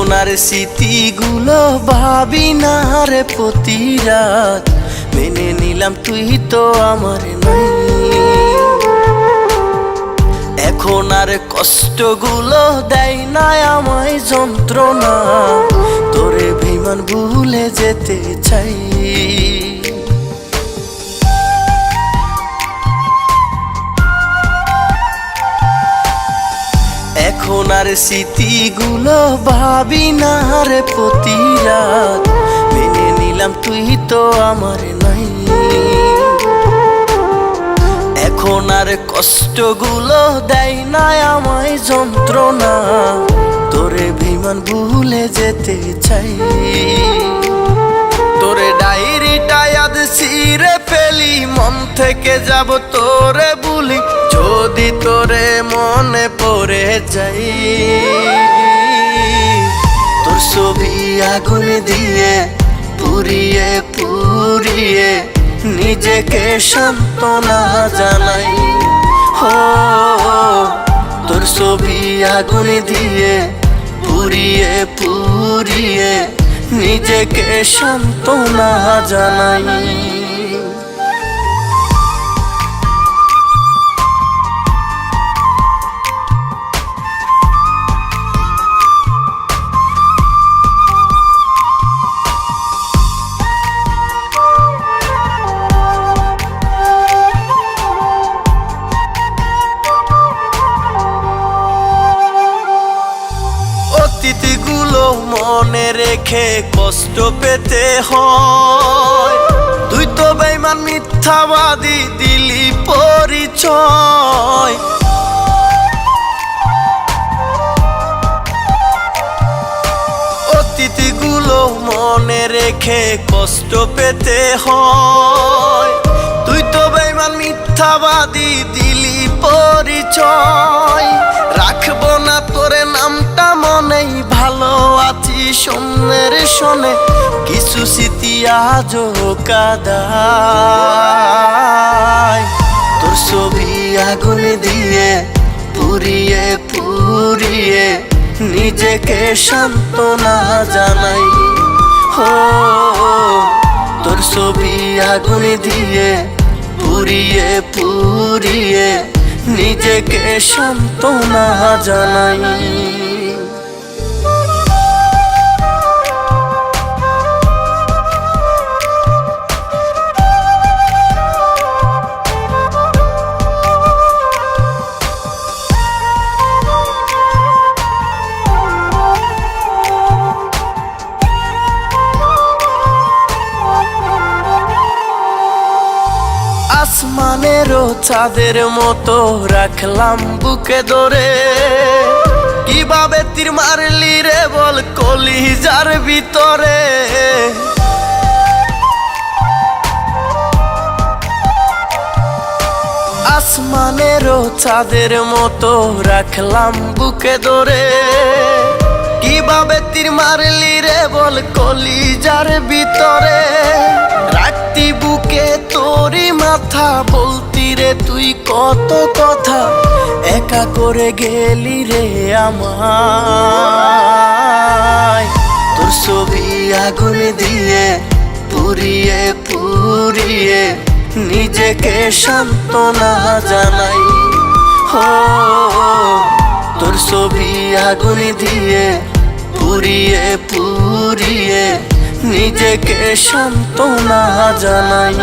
এখন আর স্মৃতিগুলো ভাবি না রে প্রতি রাত, মেনে নিলাম তুই তো আমার নাই। এখন আর কষ্টগুলো দেয় না আমায় যন্ত্রণা, তোরে বেঈমান ভুলে যেতে চাই। এখন আর স্মৃতিগুলো ভাবি না রে প্রতি রাত, মেনে নিলাম তুই তো আমার নাই। এখন আর কষ্টগুলো দেয় না আমায় যন্ত্রণা, তোরে বেঈমান ভুলে যেতে চাই। তোরে ডায়েরিটা আজ ছিঁড়ে ফেলি, মন থেকে যাব তোরে ভুলি, যদি তোরে মনে পড়ে যাই। তোর ছবি আগুন দিয়ে পুড়িয়ে পুড়িয়ে নিজেকে সান্ত্বনা জানাই। হো তোর ছবি আগুন দিয়ে পুড়িয়ে পুড়িয়ে নিজেকে সান্ত্বনা জানাই। অতীতগুলো মনে রেখে কষ্ট পেতে হয়, তুই তো বেঈমান মিথ্যাবাদী দিলি পরিচয়। অতীতগুলো মনে রেখে কষ্ট পেতে হয়, তুই তো বেঈমান মিথ্যাবাদী দিলি পরিচয়। রাখবো না তোরে নামটা মনেই, ভালো আছি সোনের শোনে, কিছু স্মৃতি আজও কাদায়। তোর ছবি আগুন দিয়ে পুড়িয়ে পুড়িয়ে নিজেকে সান্ত্বনা জানাই। হো তোর ছবি আগুন দিয়ে পুড়িয়ে পুড়িয়ে নিজেকে সান্ত্বনা জানাই। আসমানেরও চাঁদের মতো রাখলাম বুকে ধরে, কিভাবে তীর মারলি রে বল কলিজার ভিতরে। আসমানেরও চাঁদের মতো রাখলাম বুকে ধরে, কিভাবে তীর মারলি রে বল কলিজার ভিতরে। রাখতি বুকে তোরই মাথা, বলতি রে তুই কত কথা, একা করে গেলি রে আমায়। তোর ছবি আগুন দিয়ে পুড়িয়ে পুড়িয়ে নিজেকে সান্ত্বনা জানাই। হো তোর ছবি আগুন দিয়ে পুড়িয়ে পুড়িয়ে নিজেকে সান্ত্বনা জানাই।